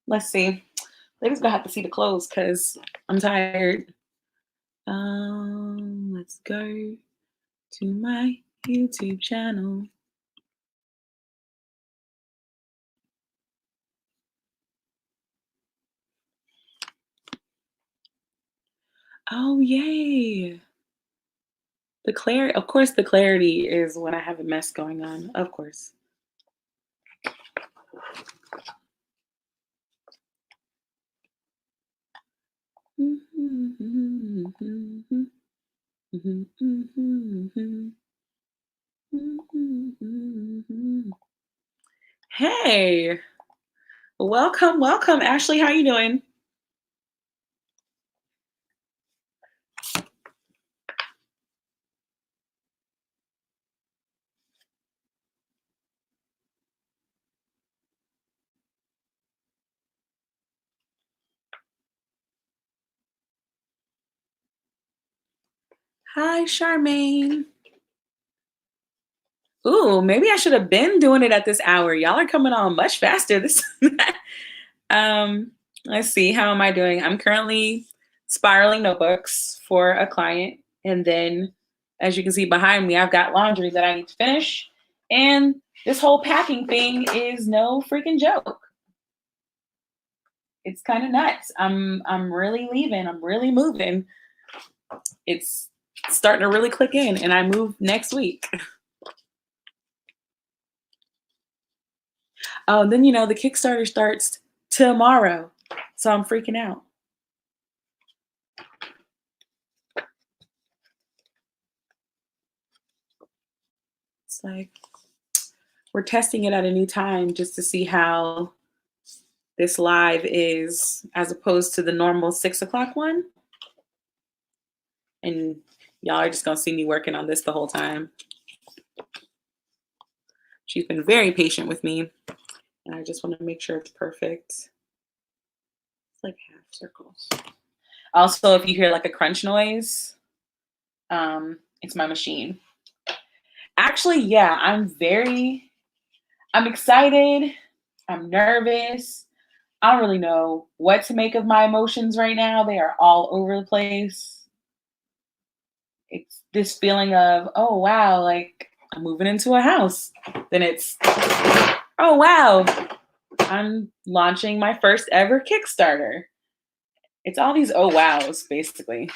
Let's see. Ladies gonna have to see the clothes because I'm tired. Let's go to my YouTube channel. Oh, yay. The clarity, of course, the clarity is when I have a mess going on, of course. Hey, welcome, welcome, Ashley. How you doing? Hi, Charmaine. Ooh, maybe I should have been doing it at this hour. Y'all are coming on much faster. This, um, let's see. How am I doing? I'm currently spiraling notebooks for a client, and then, as you can see behind me, I've got laundry that I need to finish, and this whole packing thing is no freaking joke. It's kind of nuts. I'm really leaving. I'm really moving. It's starting to really click in, and I move next week. Oh, then the Kickstarter starts tomorrow, so I'm freaking out. It's like we're testing it at a new time just to see how this live is as opposed to the normal 6 o'clock one. And y'all are just gonna see me working on this the whole time. She's been very patient with me, and I just want to make sure it's perfect. It's like half circles. Also, if you hear like a crunch noise, it's my machine. Actually, yeah, I'm excited. I'm nervous. I don't really know what to make of my emotions right now. They are all over the place. It's this feeling of, oh, wow, like I'm moving into a house. Then it's, oh, wow, I'm launching my first ever Kickstarter. It's all these oh, wows, basically.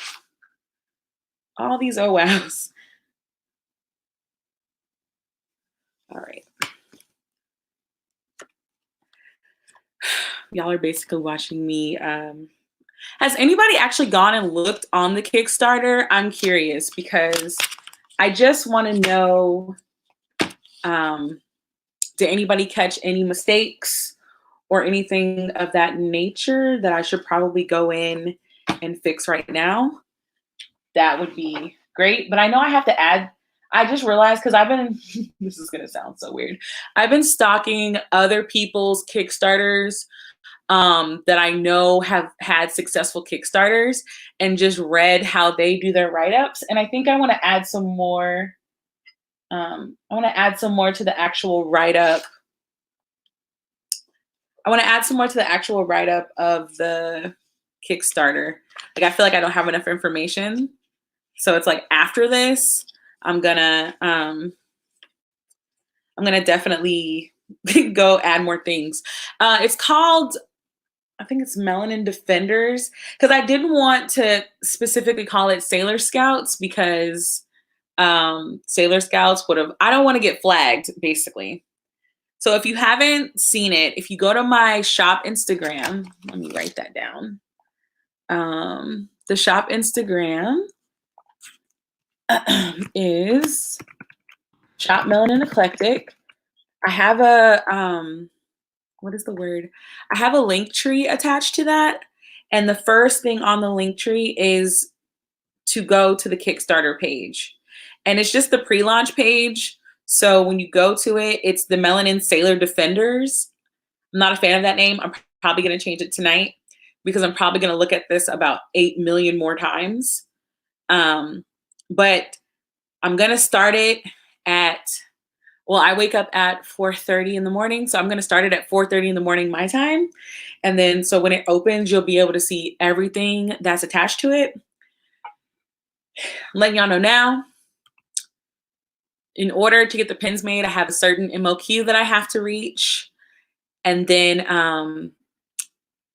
All these oh, wows. All right. Y'all are basically watching me. Has anybody actually gone and looked on the Kickstarter? I'm curious because I just want to know, did anybody catch any mistakes or anything of that nature that I should probably go in and fix right now? That would be great. But I know I have to add, I just realized because I've been, this is going to sound so weird. I've been stalking other people's Kickstarters that I know have had successful Kickstarters and just read how they do their write-ups. And I think I want to add some more. I want to add some more to the actual write-up. I want to add some more to the actual write-up of the Kickstarter. Like, I feel like I don't have enough information. So it's like after this, I'm gonna definitely go add more things. It's called, I think it's Melanin Defenders, because I didn't want to specifically call it Sailor Scouts because Sailor Scouts would have, I don't want to get flagged, basically. So if you haven't seen it, if you go to my shop Instagram, let me write that down. The shop Instagram is Shop Melanin Eclectic. I have a, what is the word? I have a link tree attached to that. And the first thing on the link tree is to go to the Kickstarter page. And it's just the pre-launch page. So when you go to it, it's the Melanin Sailor Defenders. I'm not a fan of that name. I'm probably going to change it tonight because I'm probably going to look at this about 8 million more times. But I'm going to start it at Well, I wake up at 4:30 in the morning, so I'm gonna start it at 4:30 in the morning my time, and then so when it opens, you'll be able to see everything that's attached to it. I'm letting y'all know now, in order to get the pins made, I have a certain MOQ that I have to reach, and then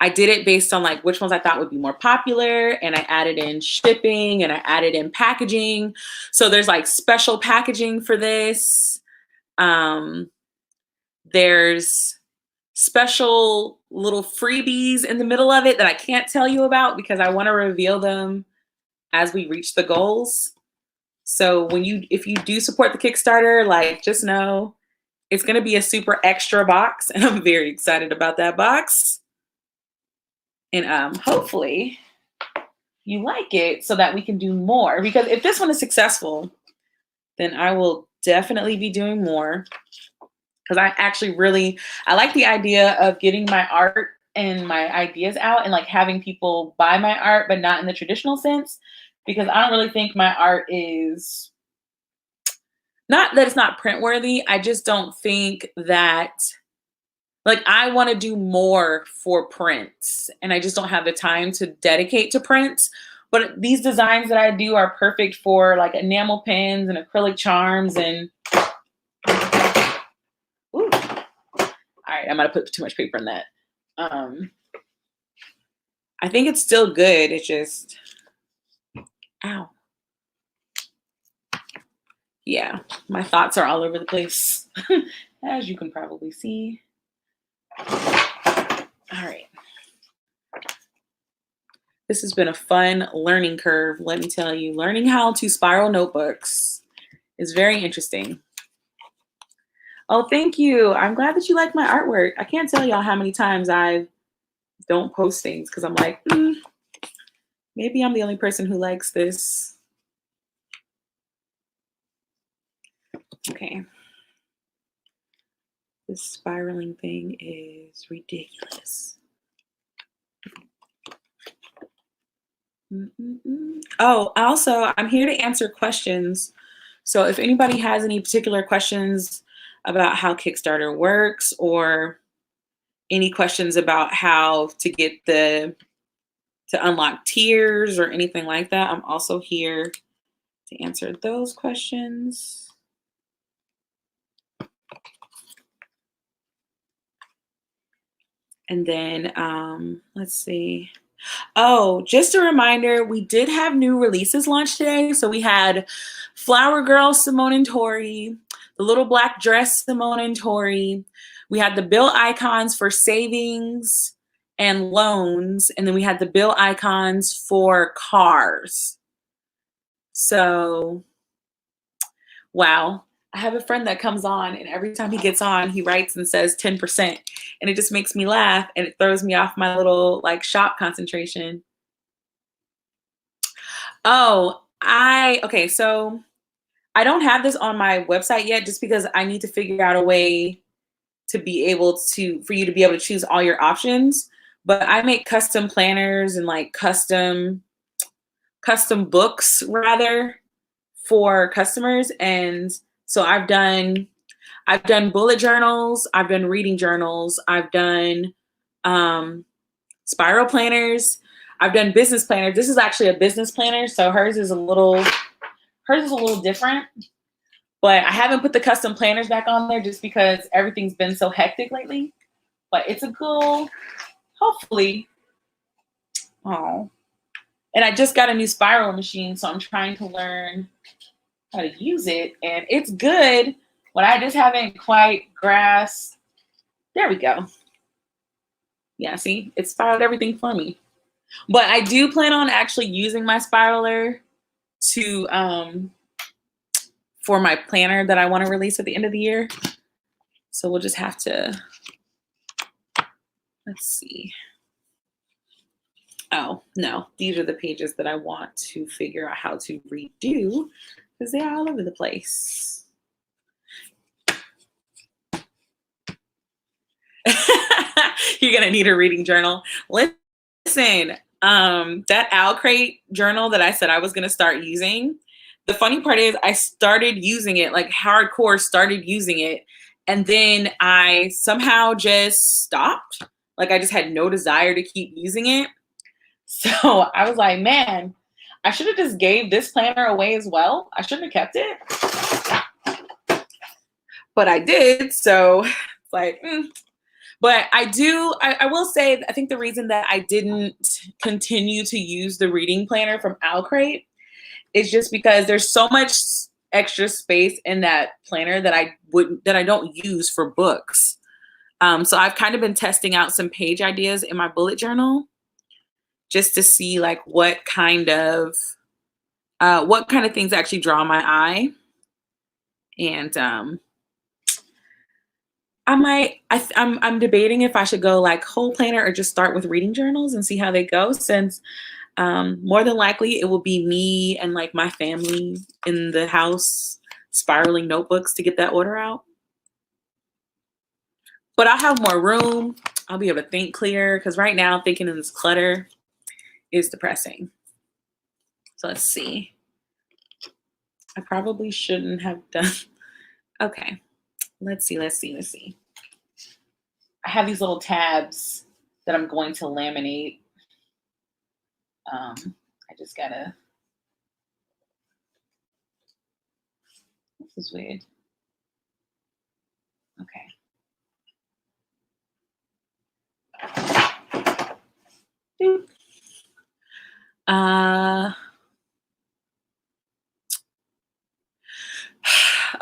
I did it based on like which ones I thought would be more popular, and I added in shipping and I added in packaging. So there's like special packaging for this. There's special little freebies in the middle of it that I can't tell you about because I want to reveal them as we reach the goals. So if you do support the Kickstarter, like just know it's going to be a super extra box, and I'm very excited about that box. And hopefully you like it so that we can do more, because if this one is successful, then I will definitely be doing more. Because I like the idea of getting my art and my ideas out and like having people buy my art, but not in the traditional sense, because I don't really think my art is, not that it's not print worthy. I just don't think that, like, I want to do more for prints and I just don't have the time to dedicate to prints. But these designs that I do are perfect for like enamel pins and acrylic charms and, ooh. All right, I'm gonna put too much paper in that. I think it's still good. It's just, ow. Yeah, my thoughts are all over the place, as you can probably see. All right. This has been a fun learning curve, let me tell you. Learning how to spiral notebooks is very interesting. Oh, thank you. I'm glad that you like my artwork. I can't tell y'all how many times I don't post things because I'm like, maybe I'm the only person who likes this. Okay. This spiraling thing is ridiculous. Oh, also, I'm here to answer questions. So if anybody has any particular questions about how Kickstarter works, or any questions about how to get to unlock tiers or anything like that, I'm also here to answer those questions. And then let's see. Oh, just a reminder, we did have new releases launched today. So we had Flower Girl Simone and Tori, the Little Black Dress Simone and Tori. We had the bill icons for savings and loans. And then we had the bill icons for cars. So, wow. I have a friend that comes on, and every time he gets on, he writes and says 10%. And it just makes me laugh, and it throws me off my little like shop concentration. Oh, okay, so I don't have this on my website yet just because I need to figure out a way to be able to, for you to be able to choose all your options. But I make custom planners and like custom books rather for customers. And so I've done bullet journals, I've done reading journals, I've done spiral planners, I've done business planners. This is actually a business planner, so hers is a little different. But I haven't put the custom planners back on there just because everything's been so hectic lately. But it's a goal, hopefully. Oh, and I just got a new spiral machine, so I'm trying to learn how to use it, and it's good. But I just haven't quite grasped. There we go. Yeah, see, it spiraled everything for me. But I do plan on actually using my spiraler to for my planner that I want to release at the end of the year. So we'll just have to, let's see. Oh, no, these are the pages that I want to figure out how to redo because they're all over the place. You're gonna need a reading journal. Listen, that Owl Crate journal that I said I was gonna start using, The funny part is I started using it, like hardcore started using it, and then I somehow just stopped. Like I just had no desire to keep using it. So I was like, man, I should have just gave this planner away as well. I shouldn't have kept it. But I did. So it's like, But I will say, I think the reason that I didn't continue to use the reading planner from Owlcrate is just because there's so much extra space in that planner that I don't use for books. So I've kind of been testing out some page ideas in my bullet journal just to see like what kind of things actually draw my eye. And I'm debating if I should go like whole planner or just start with reading journals and see how they go, since more than likely it will be me and like my family in the house spiraling notebooks to get that order out. But I'll have more room. I'll be able to think clear, because right now thinking in this clutter is depressing. So let's see. I probably shouldn't have done. Okay. Let's see. I have these little tabs that I'm going to laminate. I just gotta. This is weird. Okay.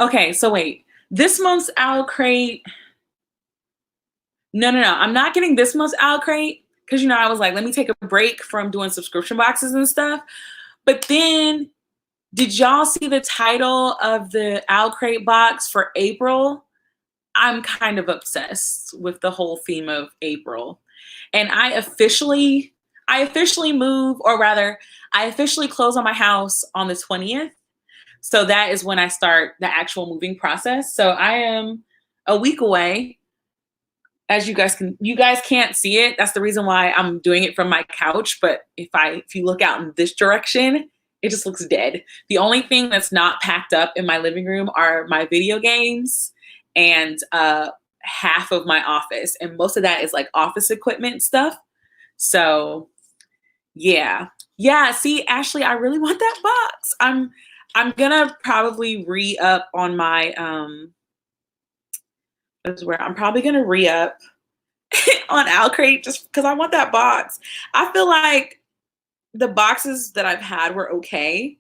Okay, so wait. This month's Owlcrate. No. I'm not getting this month's Owlcrate because, I was like, let me take a break from doing subscription boxes and stuff. But then, did y'all see the title of the Owlcrate box for April? I'm kind of obsessed with the whole theme of April. And I officially move, or rather, I officially close on my house on the 20th. So that is when I start the actual moving process. So I am a week away. As you guys can't see it. That's the reason why I'm doing it from my couch. But if you look out in this direction, it just looks dead. The only thing that's not packed up in my living room are my video games and half of my office. And most of that is like office equipment stuff. So yeah. See, Ashley, I really want that box. I'm gonna probably re-up on my I'm probably gonna re-up on Owlcrate just because I want that box. I feel like the boxes that I've had were okay.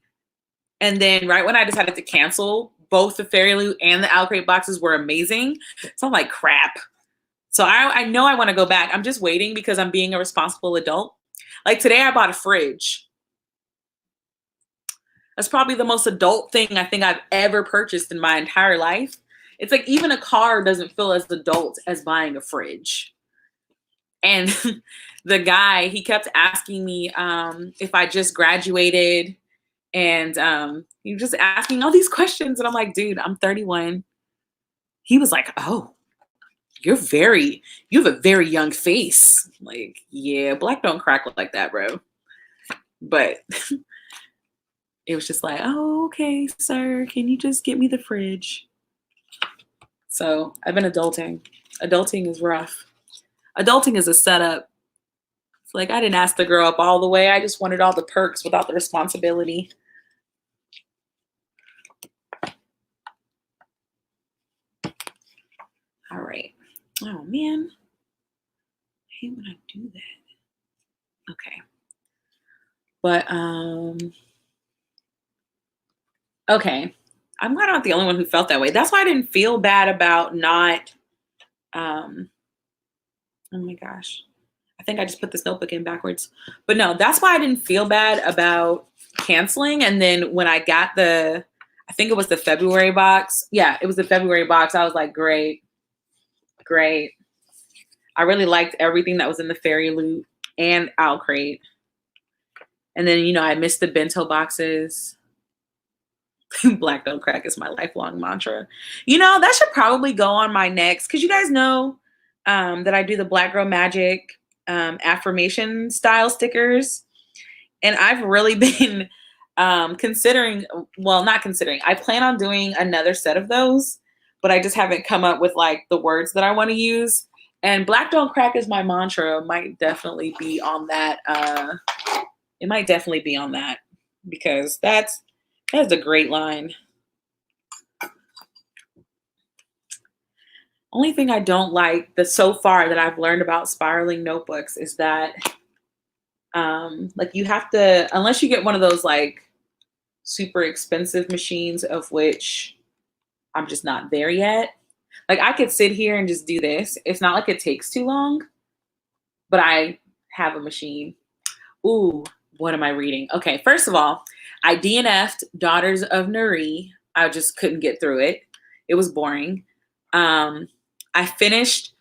And then right when I decided to cancel, both the Fairy Loot and the Owlcrate boxes were amazing. So I'm like, crap. So I know I want to go back. I'm just waiting because I'm being a responsible adult. Like today I bought a fridge. That's probably the most adult thing I think I've ever purchased in my entire life. It's like even a car doesn't feel as adult as buying a fridge. And the guy, he kept asking me if I just graduated, and he was just asking all these questions. And I'm like, dude, I'm 31. He was like, oh, you have a very young face. I'm like, yeah, black don't crack like that, bro. But it was just like, oh, okay, sir, can you just get me the fridge? So I've been adulting. Adulting is rough. Adulting is a setup. It's like I didn't ask to grow up all the way. I just wanted all the perks without the responsibility. All right. Oh man. I hate when I do that. Okay. But okay. I'm glad I'm not the only one who felt that way. That's why I didn't feel bad about not oh my gosh. I think I just put this notebook in backwards. But no, that's why I didn't feel bad about canceling. And then when I got I think it was the February box. Yeah, it was the February box. I was like, great. I really liked everything that was in the Fairy Loot and Owlcrate. And then, I missed the bento boxes. Black don't crack is my lifelong mantra. That should probably go on my next, because you guys know that I do the Black Girl Magic affirmation style stickers. And I've really been considering, well, not considering, I plan on doing another set of those, but I just haven't come up with like the words that I want to use. And Black Don't Crack is my mantra. Might definitely be on that. It might definitely be on that because that's a great line. Only thing I don't like so far that I've learned about spiraling notebooks is that like you have to, unless you get one of those like super expensive machines, of which I'm just not there yet. Like I could sit here and just do this. It's not like it takes too long, but I have a machine. Ooh, what am I reading? Okay, first of all, I DNF'd Daughters of Nuri. I just couldn't get through it. It was boring. I finished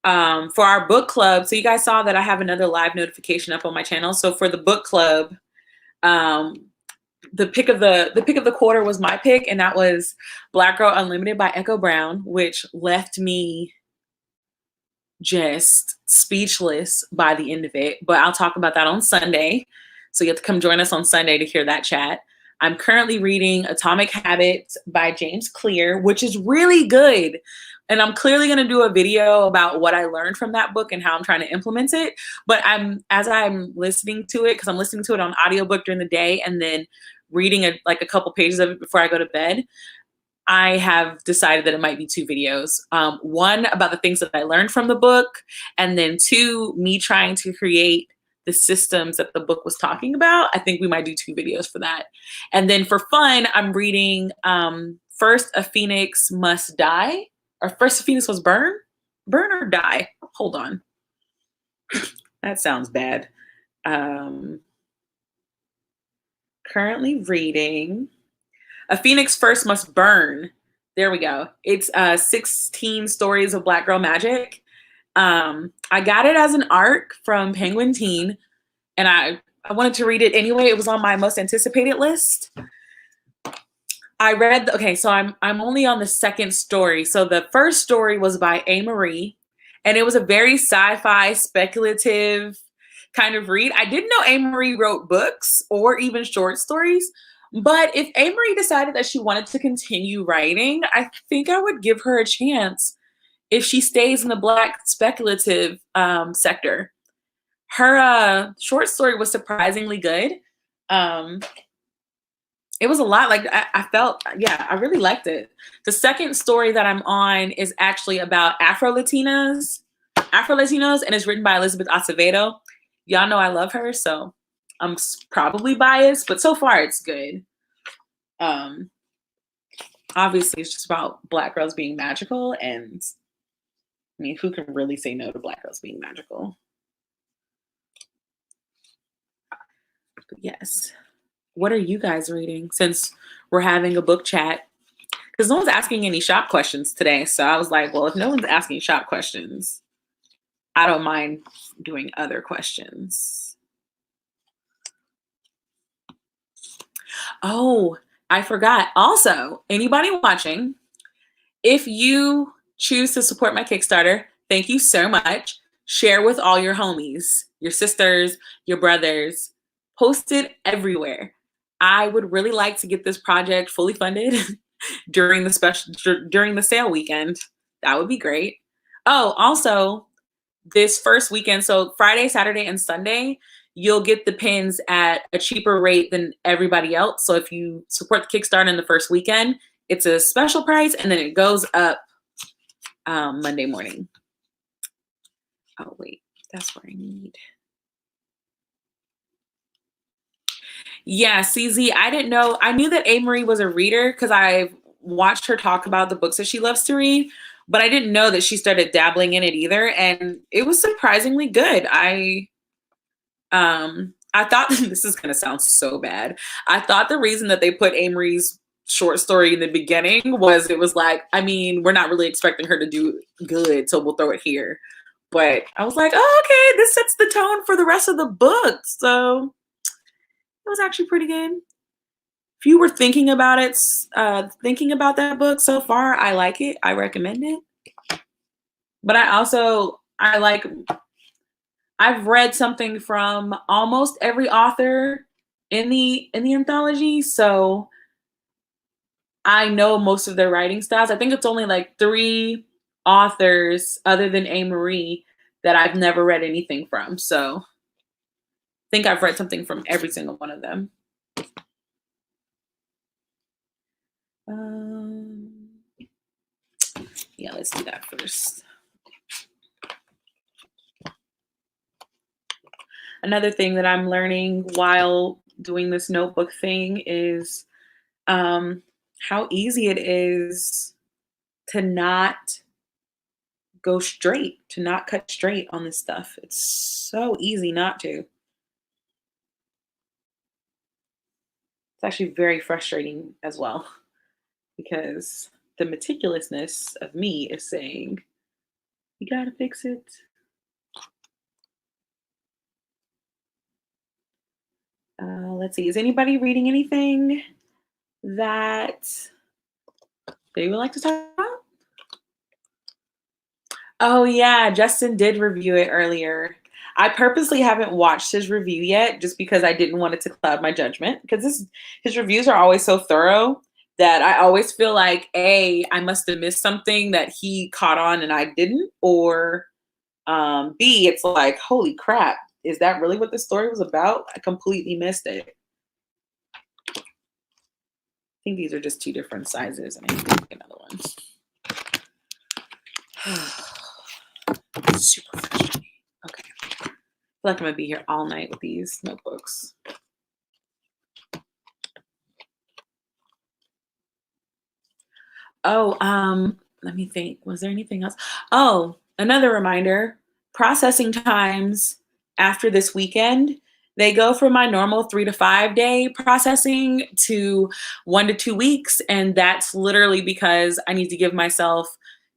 for our book club. So you guys saw that I have another live notification up on my channel. So for the book club, the pick of the quarter was my pick, and that was Black Girl Unlimited by Echo Brown, which left me just speechless by the end of it. But I'll talk about that on Sunday. So you have to come join us on Sunday to hear that chat. I'm currently reading Atomic Habits by James Clear, which is really good. And I'm clearly going to do a video about what I learned from that book and how I'm trying to implement it. But as I'm listening to it, because I'm listening to it on audiobook during the day and then reading a couple pages of it before I go to bed, I have decided that it might be 2 videos. One about the things that I learned from the book, and then 2, me trying to create the systems that the book was talking about. I think we might do 2 videos for that. And then for fun, I'm reading First a Phoenix Must Die, or First a Phoenix Must Burn? Burn or Die? Hold on. That sounds bad. Currently reading A Phoenix First Must Burn. There we go. It's 16 stories of Black girl magic. I got it as an ARC from Penguin Teen, and I wanted to read it anyway. It was on my most anticipated list. I read, so I'm only on the second story. So the first story was by A. Marie, and it was a very sci-fi speculative kind of read. I didn't know A. Marie wrote books or even short stories, but if A. Marie decided that she wanted to continue writing, I think I would give her a chance if she stays in the Black speculative sector. Her short story was surprisingly good. It was a lot. Like I felt, I really liked it. The second story that I'm on is actually about Afro-Latinos, and it's written by Elizabeth Acevedo. Y'all know I love her, so I'm probably biased, but so far it's good. Obviously it's just about Black girls being magical, and I mean, who can really say no to Black girls being magical? But yes. What are you guys reading, since we're having a book chat? Because no one's asking any shop questions today. So I was like, well, if no one's asking shop questions, I don't mind doing other questions. Oh, I forgot. Also, anybody watching, if you choose to support my Kickstarter, thank you so much. Share with all your homies, your sisters, your brothers. Post it everywhere. I would really like to get this project fully funded during the sale weekend. That would be great. Oh, also this first weekend, so Friday, Saturday, and Sunday, you'll get the pins at a cheaper rate than everybody else. So if you support the Kickstarter in the first weekend, it's a special price, and then it goes up Monday morning. Oh wait, that's what I need. Yeah, CZ, I didn't know. I knew that A. Marie was a reader because I've watched her talk about the books that she loves to read, but I didn't know that she started dabbling in it either. And it was surprisingly good. I thought this is going to sound so bad. I thought the reason that they put A. Marie's short story in the beginning was it was like, I mean, we're not really expecting her to do good, so we'll throw it here. But I was like, oh, okay, this sets the tone for the rest of the book. So it was actually pretty good. If you were thinking about it, thinking about that book so far, I like it. I recommend it. But I've read something from almost every author in the anthology, so I know most of their writing styles. I think it's only like 3 authors other than A. Marie that I've never read anything from. So I think I've read something from every single one of them. Um, yeah, let's do that first. Another thing that I'm learning while doing this notebook thing is how easy it is to not go straight, to not cut straight on this stuff. It's so easy not to. It's actually very frustrating as well because the meticulousness of me is saying, you gotta fix it. Let's see, is anybody reading anything that they would like to talk about? Oh yeah, Justin did review it earlier. I purposely haven't watched his review yet just because I didn't want it to cloud my judgment because his reviews are always so thorough that I always feel like A, I must have missed something that he caught on and I didn't, or B, it's like, holy crap, is that really what the story was about? I completely missed it. I think these are just 2 different sizes and I need to make another one. Super frustrating. Okay. I feel like I'm gonna be here all night with these notebooks. Oh, let me think. Was there anything else? Oh, another reminder. Processing times after this weekend, they go from my normal 3 to 5 day processing to 1 to 2 weeks. And that's literally because I need to give myself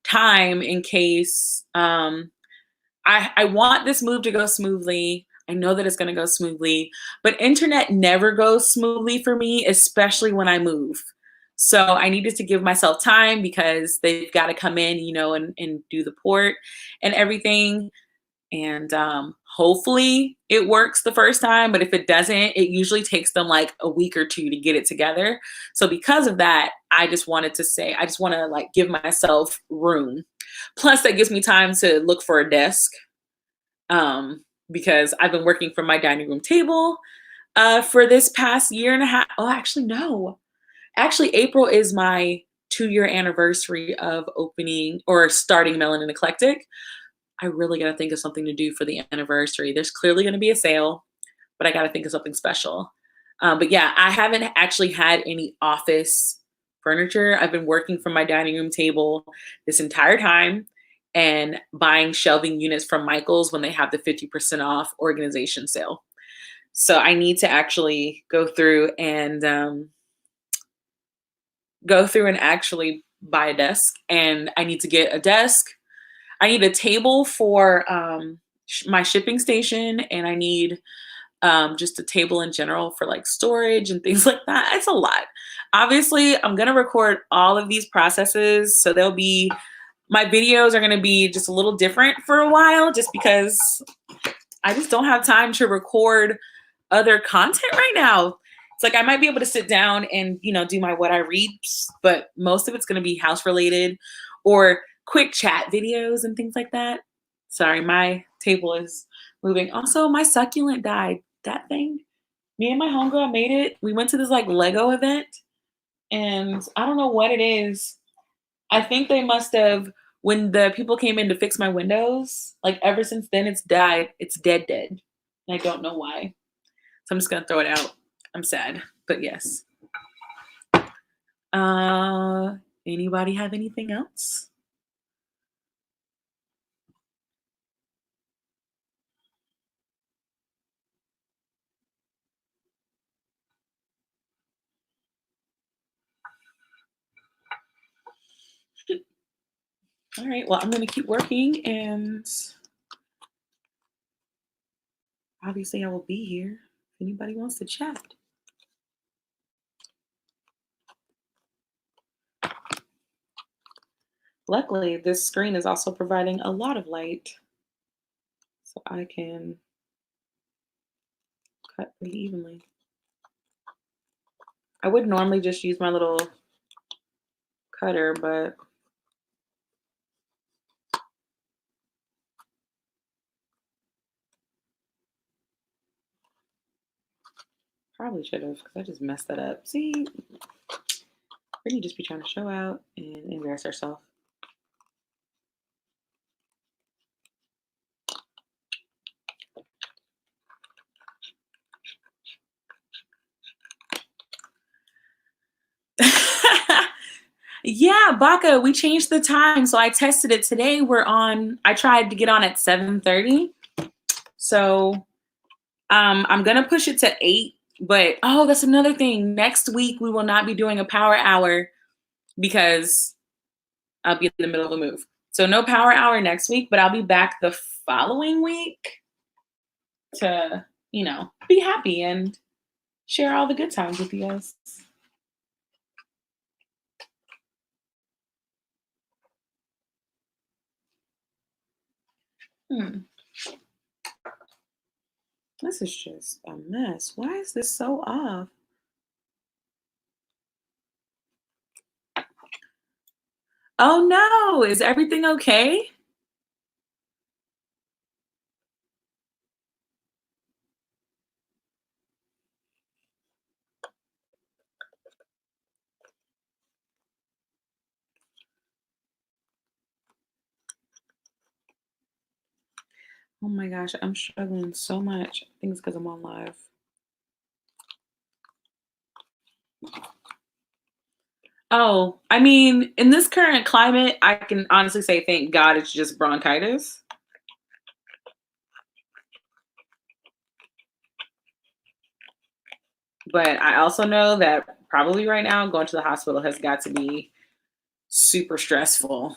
time in case I want this move to go smoothly. I know that it's going to go smoothly, but internet never goes smoothly for me, especially when I move. So I needed to give myself time because they've got to come in, and do the port and everything. And hopefully it works the first time. But if it doesn't, it usually takes them like a week or 2 to get it together. So because of that, I just wanted to say, I just want to like give myself room. Plus, that gives me time to look for a desk because I've been working from my dining room table for this past year and a half. Oh, actually, no. Actually, April is my 2-year anniversary of opening or starting Melanin Eclectic. I really got to think of something to do for the anniversary. There's clearly going to be a sale, but I got to think of something special. But yeah, I haven't actually had any office furniture. I've been working from my dining room table this entire time and buying shelving units from Michael's when they have the 50% off organization sale. So I need to actually go through and actually buy a desk, and I need to get a desk. I need a table for my shipping station, and I need just a table in general for like storage and things like that. It's a lot. Obviously, I'm going to record all of these processes. So my videos are going to be just a little different for a while just because I just don't have time to record other content right now. It's like I might be able to sit down and, do my what I read, but most of it's going to be house related or quick chat videos and things like that. Sorry, my table is moving. Also, my succulent died. That thing, me and my homegirl made it. We went to this like Lego event and I don't know what it is. I think they must have, when the people came in to fix my windows, like ever since then it's died. It's dead. And I don't know why. So I'm just gonna throw it out. I'm sad, but yes. Anybody have anything else? All right, well, I'm gonna keep working and obviously I will be here if anybody wants to chat. Luckily, this screen is also providing a lot of light, so I can cut pretty evenly. I would normally just use my little cutter, but probably should have because I just messed that up. See, Brittany just be trying to show out and embarrass herself. Yeah, Baka, we changed the time. So I tested it today. I tried to get on at 7:30. So I'm gonna push it to 8. But oh, that's another thing. Next week we will not be doing a power hour because I'll be in the middle of a move. So no power hour next week, but I'll be back the following week to, be happy and share all the good times with you guys. Hmm. This is just a mess. Why is this so off? Oh no, is everything okay? Oh my gosh, I'm struggling so much. I think it's because I'm on live. Oh, I mean, in this current climate, I can honestly say thank God it's just bronchitis. But I also know that probably right now going to the hospital has got to be super stressful.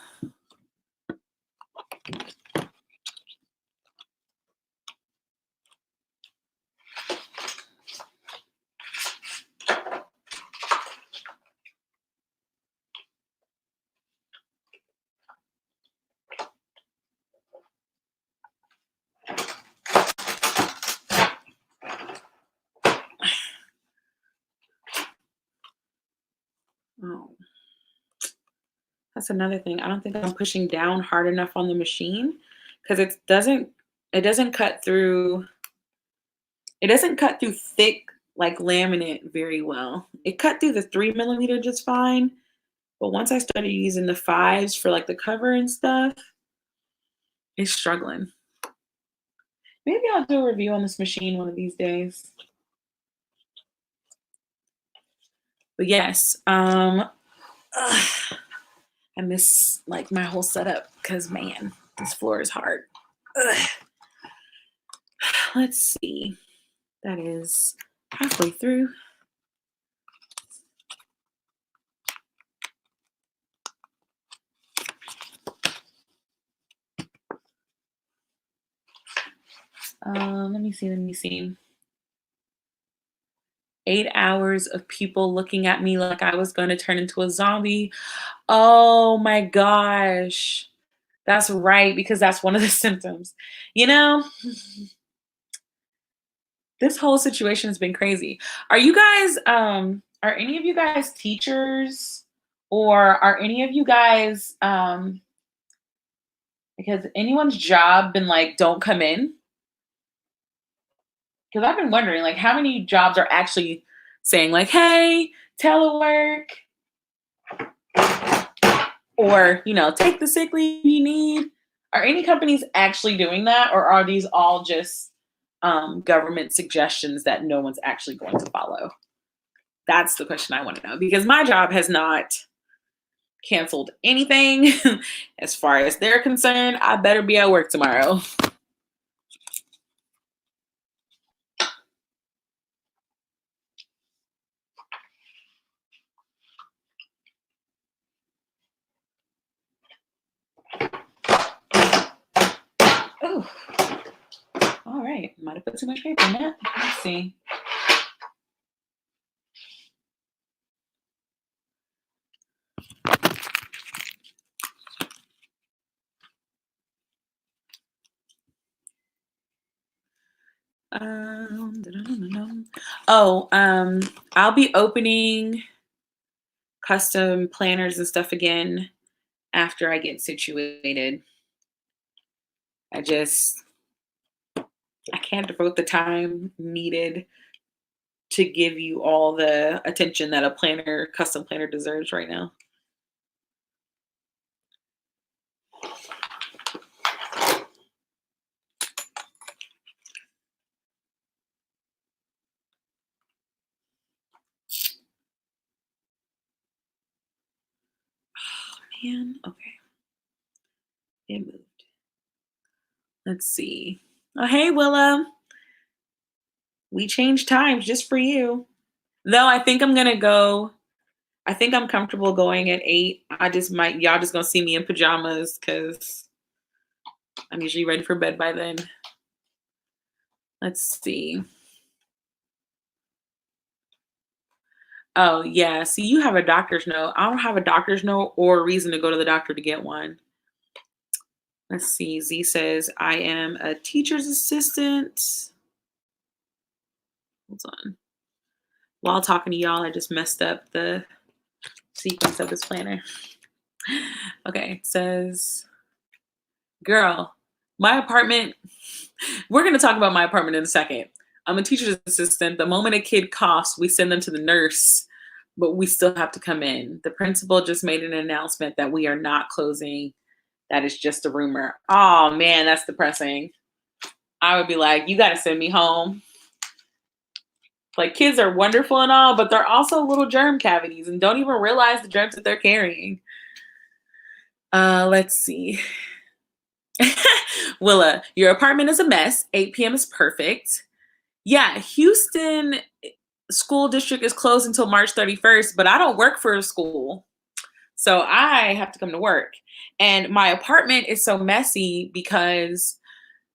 Oh, that's another thing. I don't think I'm pushing down hard enough on the machine because it doesn't cut through thick like laminate very well. It cut through the 3 millimeter just fine, but once I started using the fives for like the cover and stuff, it's struggling. Maybe I'll do a review on this machine one of these days. But yes, ugh, I miss like my whole setup because man, this floor is hard. Ugh. Let's see. That is halfway through. Let me see. 8 hours of people looking at me like I was going to turn into a zombie. Oh my gosh. That's right, because that's one of the symptoms. You know, this whole situation has been crazy. Are any of you guys teachers, or are any of you guys because anyone's job been like don't come in? Because I've been wondering like how many jobs are actually saying like, hey, telework, or take the sick leave you need. Are any companies actually doing that, or are these all just government suggestions that no one's actually going to follow? That's the question I want to know, because my job has not canceled anything. As far as they're concerned, I better be at work tomorrow. Oh, all right. Might have put too much paper in that. Let's see. Oh, I'll be opening custom planners and stuff again after I get situated. I can't devote the time needed to give you all the attention that a planner, custom planner deserves right now. Oh man, okay. It moved. Let's see. Oh, hey, Willa. We changed times just for you. Though I think I'm gonna go. I think I'm comfortable going at 8. I just might. Y'all just gonna see me in pajamas because I'm usually ready for bed by then. Let's see. Oh yeah. See, you have a doctor's note. I don't have a doctor's note or a reason to go to the doctor to get one. Let's see. Z says I am a teacher's assistant. Hold on. While talking to y'all, I just messed up the sequence of this planner. Okay, it says, girl, my apartment, we're going to talk about my apartment in a second. I'm a teacher's assistant. The moment a kid coughs, we send them to the nurse, but we still have to come in. The principal just made an announcement that we are not closing. That is just a rumor. Oh man, that's depressing. I would be like, you got to send me home. Like, kids are wonderful and all, but they're also little germ cavities and don't even realize the germs that they're carrying. Let's see. Willa, your apartment is a mess. 8 p.m. is perfect. Yeah, Houston school district is closed until March 31st, but I don't work for a school. So I have to come to work. And my apartment is so messy because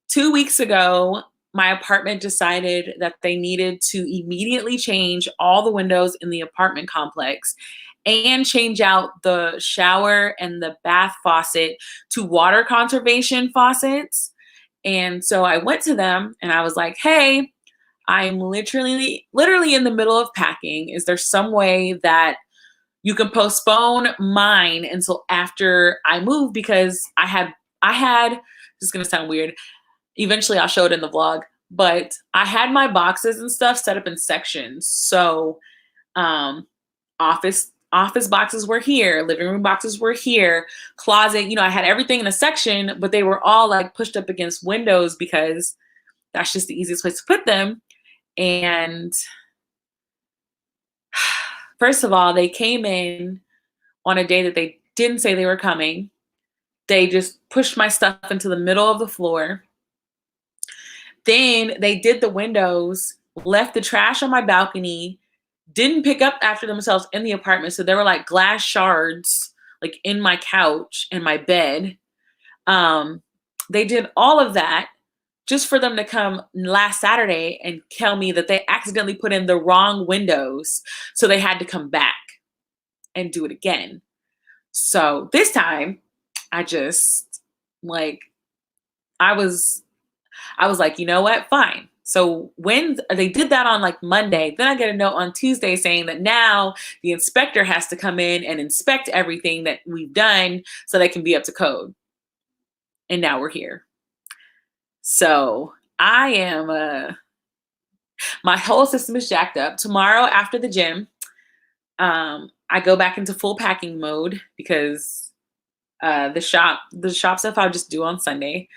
2 weeks ago, my apartment decided that they needed to immediately change all the windows in the apartment complex and change out the shower and the bath faucet to water conservation faucets. And so I went to them and I was like, hey, I'm literally in the middle of packing. Is there some way that you can postpone mine until after I move? Because I had, this is going to sound weird. Eventually I'll show it in the vlog, but I had my boxes and stuff set up in sections. So office boxes were here, living room boxes were here, closet, I had everything in a section, but they were all like pushed up against windows because that's just the easiest place to put them. And first of all, they came in on a day that they didn't say they were coming. They just pushed my stuff into the middle of the floor. Then they did the windows, left the trash on my balcony, didn't pick up after themselves in the apartment. So there were like glass shards like in my couch and my bed. They did all of that just for them to come last Saturday and tell me that they accidentally put in the wrong windows. So they had to come back and do it again. So this time I just I was like, you know what? Fine. So when they did that on like Monday, then I get a note on Tuesday saying that now the inspector has to come in and inspect everything that we've done so they can be up to code. And now we're here. So I am, my whole system is jacked up. Tomorrow after the gym, I go back into full packing mode because the shop stuff I'll just do on Sunday.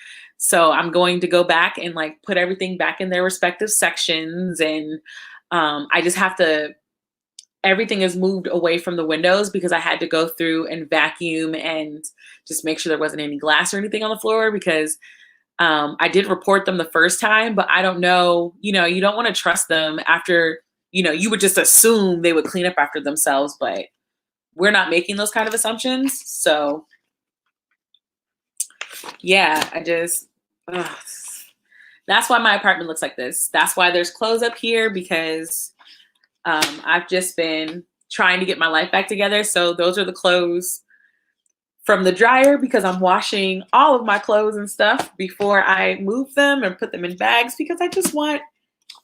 So I'm going to go back and like put everything back in their respective sections. And I just have to, everything is moved away from the windows because I had to go through and vacuum and just make sure there wasn't any glass or anything on the floor because I did report them the first time, but I don't know, you don't want to trust them after, you would just assume they would clean up after themselves, but we're not making those kind of assumptions. So yeah, that's why my apartment looks like this. That's why there's clothes up here because I've just been trying to get my life back together. So those are the clothes from the dryer because I'm washing all of my clothes and stuff before I move them and put them in bags because I just want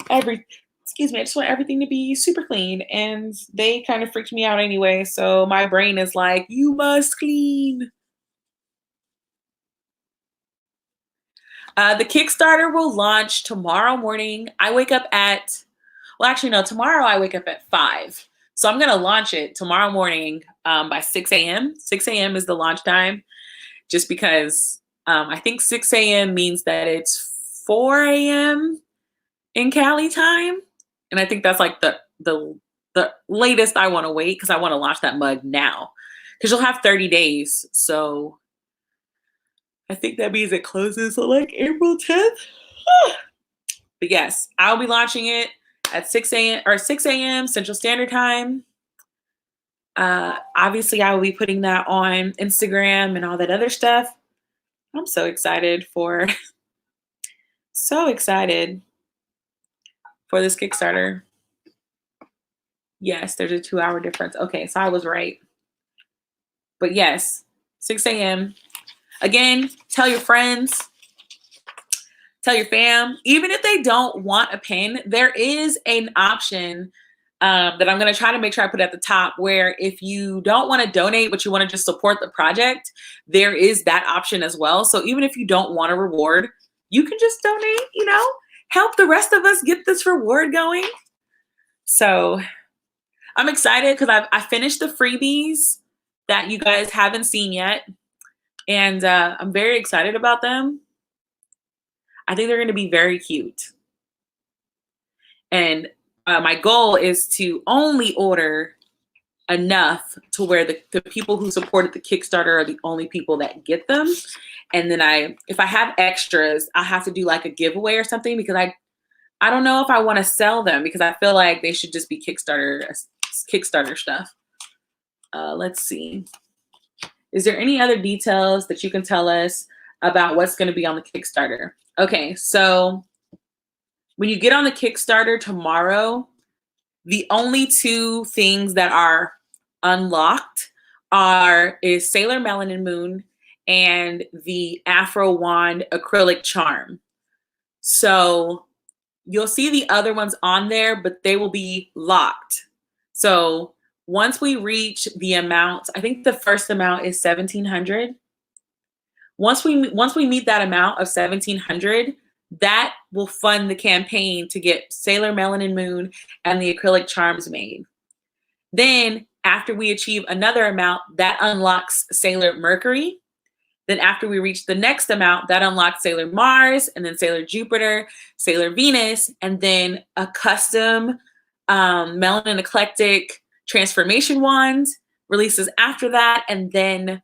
every excuse me, I just want everything to be super clean, and they kind of freaked me out anyway, so my brain is like, you must clean. The Kickstarter will launch tomorrow morning. I wake up at, well, actually, no, tomorrow I wake up at 5. So I'm going to launch it tomorrow morning by 6 a.m. 6 a.m. is the launch time, just because I think 6 a.m. means that it's 4 a.m. in Cali time. And I think that's like the latest I want to wait because I want to launch that mug now because you'll have 30 days. So I think that means it closes on like April 10th. But yes, I'll be launching it at 6 a.m. or 6 a.m. Central Standard Time. Obviously, I will be putting that on Instagram and all that other stuff. I'm so excited for so excited for this Kickstarter. Yes, there's a 2-hour difference. Okay, so I was right. But yes, 6 a.m. Again, tell your friends, tell your fam. Even if they don't want a pin, there is an option that I'm going to try to make sure I put at the top where if you don't want to donate, but you want to just support the project, there is that option as well. So even if you don't want a reward, you can just donate, you know, help the rest of us get this reward going. So I'm excited because I finished the freebies that you guys haven't seen yet. And I'm very excited about them. I think they're going to be very cute. And my goal is to only order enough to where the people who supported the Kickstarter are the only people that get them. And then if I have extras, I'll have to do like a giveaway or something because I don't know if I want to sell them because I feel like they should just be Kickstarter stuff. Let's see. Is there any other details that you can tell us about what's going to be on the Kickstarter? Okay, so when you get on the Kickstarter tomorrow, the only 2 things that are unlocked is Sailor Melanin Moon and the Afro Wand acrylic charm. So you'll see the other ones on there, but they will be locked. So once we reach the amount, I think the first amount is 1,700. Once we meet that amount of 1,700, that will fund the campaign to get Sailor Melanin Moon and the acrylic charms made. Then after we achieve another amount, that unlocks Sailor Mercury. Then after we reach the next amount, that unlocks Sailor Mars, and then Sailor Jupiter, Sailor Venus, and then a custom Melanin Eclectic transformation wand releases after that. And then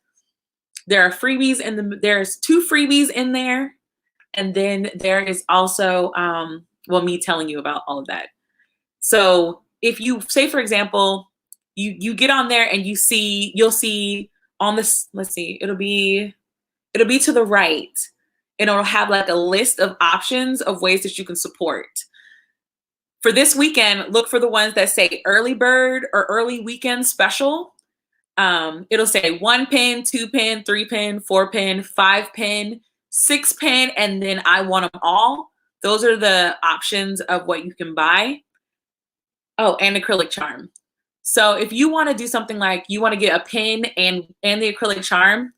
there are freebies there's 2 freebies in there. And then there is also, me telling you about all of that. So if you say, for example, you get on there and you'll see on this, let's see, it'll be to the right, and it'll have like a list of options of ways that you can support. For this weekend, look for the ones that say early bird or early weekend special. It'll say 1 pin, 2 pin, 3 pin, 4 pin, 5 pin, 6 pin, and then I want them all. Those are the options of what you can buy. Oh, and acrylic charm. So if you want to do something like you want to get a pin and the acrylic charm,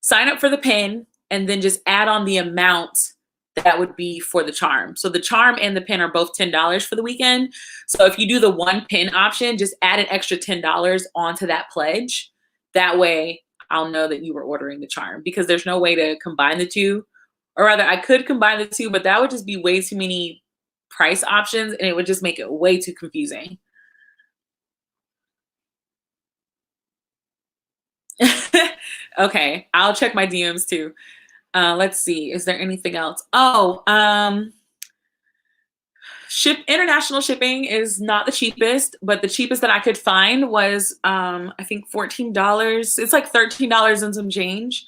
sign up for the pin and then just add on the amount that would be for the charm. So the charm and the pin are both $10 for the weekend. So if you do the 1 pin option, just add an extra $10 onto that pledge. That way I'll know that you were ordering the charm because there's no way to combine the 2. Or rather, I could combine the 2, but that would just be way too many price options and it would just make it way too confusing. Okay, I'll check my DMs too. Let's see. Is there anything else? Oh, international shipping is not the cheapest, but the cheapest that I could find was I think $14. It's like $13 and some change.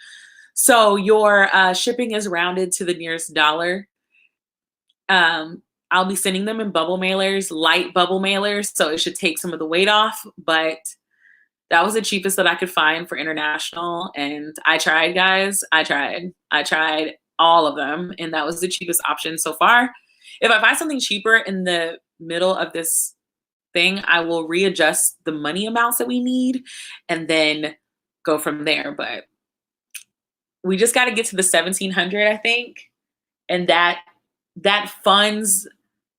So your shipping is rounded to the nearest dollar. I'll be sending them in bubble mailers, light bubble mailers, so it should take some of the weight off, but That was the cheapest that I could find for international. And I tried, guys. I tried all of them. And that was the cheapest option so far. If I find something cheaper in the middle of this thing, I will readjust the money amounts that we need and then go from there. But we just got to get to the 1700, I think. And that funds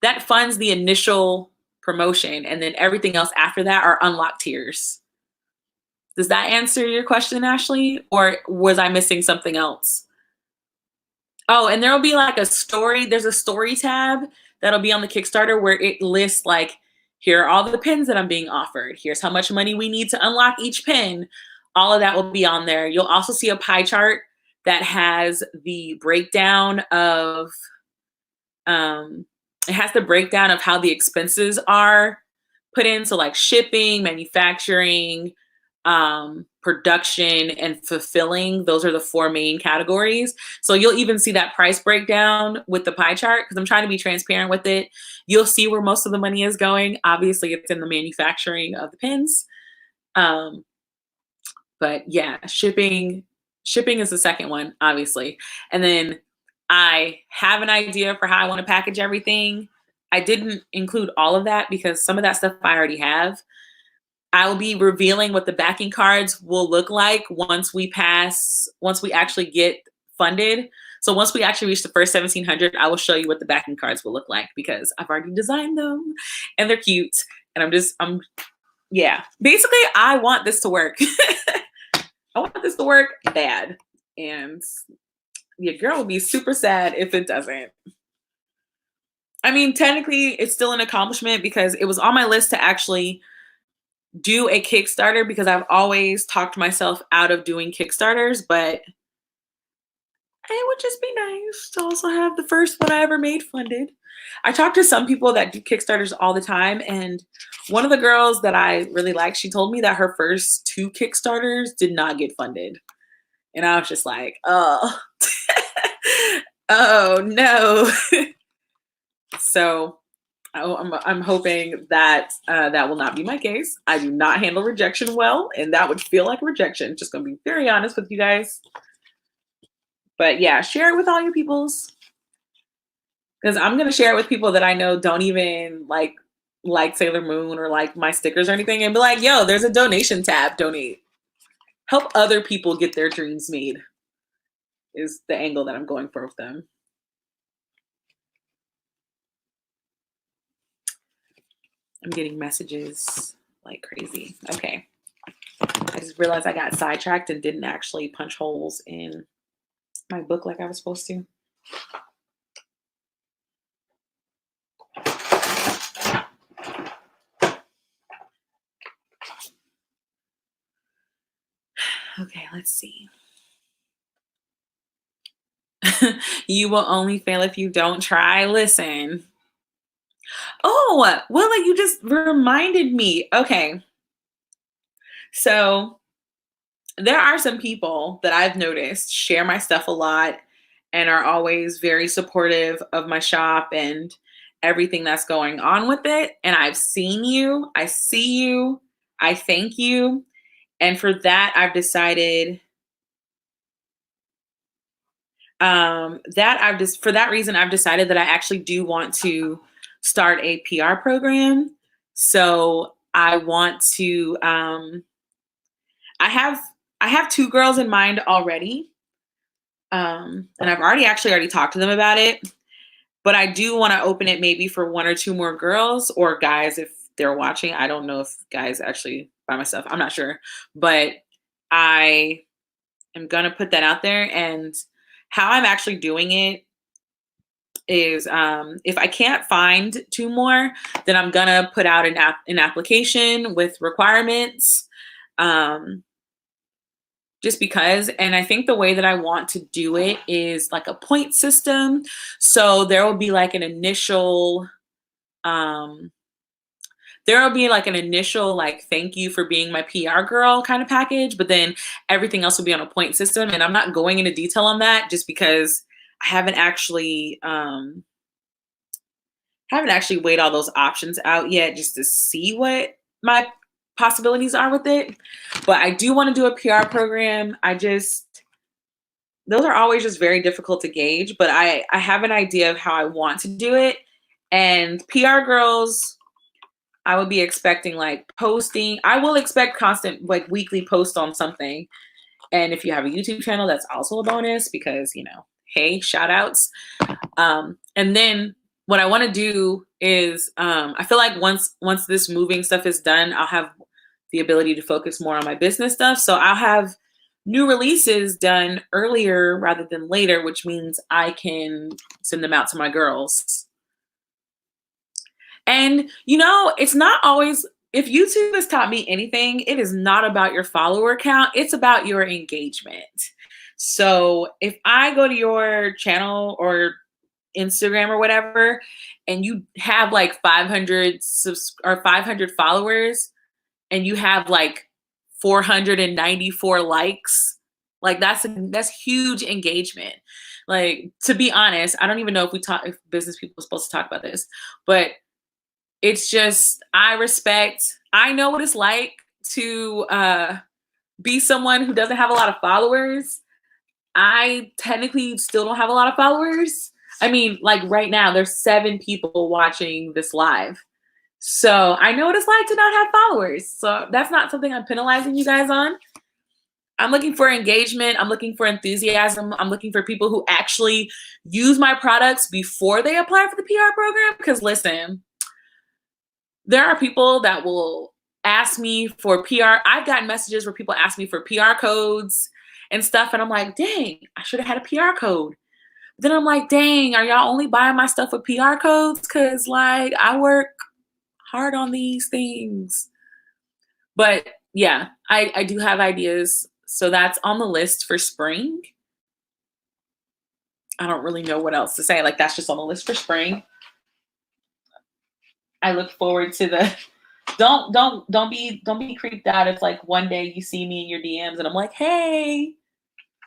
the initial promotion. And then everything else after that are unlocked tiers. Does that answer your question, Ashley? Or was I missing something else? Oh, and there will be like a story. There's a story tab that'll be on the Kickstarter where it lists like, here are all the pins that I'm being offered. Here's how much money we need to unlock each pin. All of that will be on there. You'll also see a pie chart that has the breakdown of, it has the breakdown of how the expenses are put in. So like shipping, manufacturing, production, and fulfilling. Those are the 4 main categories. So you'll even see that price breakdown with the pie chart because I'm trying to be transparent with it. You'll see where most of the money is going. Obviously, it's in the manufacturing of the pins. But yeah, shipping is the second one, obviously. And then I have an idea for how I want to package everything. I didn't include all of that because some of that stuff I already have. I will be revealing what the backing cards will look like once we actually get funded. So once we actually reach the first 1700, I will show you what the backing cards will look like because I've already designed them and they're cute. And yeah, basically I want this to work. I want this to work bad. And your girl will be super sad if it doesn't. I mean, technically it's still an accomplishment because it was on my list to actually do a Kickstarter because I've always talked myself out of doing Kickstarters, but it would just be nice to also have the first one I ever made funded. I talked to some people that do Kickstarters all the time, and one of the girls that I really like, she told me that her first 2 Kickstarters did not get funded. And I was just like, oh, oh no. So I'm hoping that that will not be my case. I do not handle rejection well, and that would feel like rejection. Just gonna be very honest with you guys. But yeah, share it with all your peoples, because I'm gonna share it with people that I know don't even like Sailor Moon or like my stickers or anything, and be like, "Yo, there's a donation tab. Donate. Help other people get their dreams made." Is the angle that I'm going for with them. I'm getting messages like crazy. Okay. I just realized I got sidetracked and didn't actually punch holes in my book like I was supposed to. Okay, let's see. You will only fail if you don't try. Listen. Oh, Willa, you just reminded me. Okay. So there are some people that I've noticed share my stuff a lot and are always very supportive of my shop and everything that's going on with it. And I've seen you, I see you, I thank you. And for that, I've decided for that reason, I've decided that I actually do want to start a PR program. So I want to, I have 2 girls in mind already. And I've already talked to them about it, but I do want to open it maybe for 1 or 2 more girls or guys if they're watching. I don't know if guys actually by myself. I'm not sure, but I am going to put that out there. And how I'm actually doing it is if I can't find 2 more, then I'm going to put out an application with requirements. Just because, and I think the way that I want to do it is like a point system. So there will be like an initial, thank you for being my PR girl kind of package, but then everything else will be on a point system. And I'm not going into detail on that just because I haven't actually weighed all those options out yet just to see what my possibilities are with it. But I do want to do a PR program. Those are always just very difficult to gauge, but I have an idea of how I want to do it. And PR girls, I would be expecting like posting. I will expect constant like weekly posts on something. And if you have a YouTube channel, that's also a bonus because, you know, hey, shout outs. And then what I want to do is I feel like once this moving stuff is done, I'll have the ability to focus more on my business stuff. So I'll have new releases done earlier rather than later, which means I can send them out to my girls. And, you know, it's not always, if YouTube has taught me anything, it is not about your follower count. It's about your engagement. So if I go to your channel or Instagram or whatever, and you have like 500 followers and you have like 494 likes, like that's huge engagement. Like, to be honest, I don't even know if business people are supposed to talk about this, but it's just, I know what it's like to be someone who doesn't have a lot of followers. I technically still don't have a lot of followers. I mean, like right now, there's 7 people watching this live. So I know what it's like to not have followers. So that's not something I'm penalizing you guys on. I'm looking for engagement. I'm looking for enthusiasm. I'm looking for people who actually use my products before they apply for the PR program. Because listen, there are people that will ask me for PR. I've gotten messages where people ask me for PR codes and stuff. And I'm like, dang, I should have had a PR code. Then I'm like, dang, are y'all only buying my stuff with PR codes? Because like I work hard on these things. But yeah, I do have ideas. So that's on the list for spring. I don't really know what else to say. Like that's just on the list for spring. I look forward to the don't be creeped out if like one day you see me in your DMs and I'm like, hey,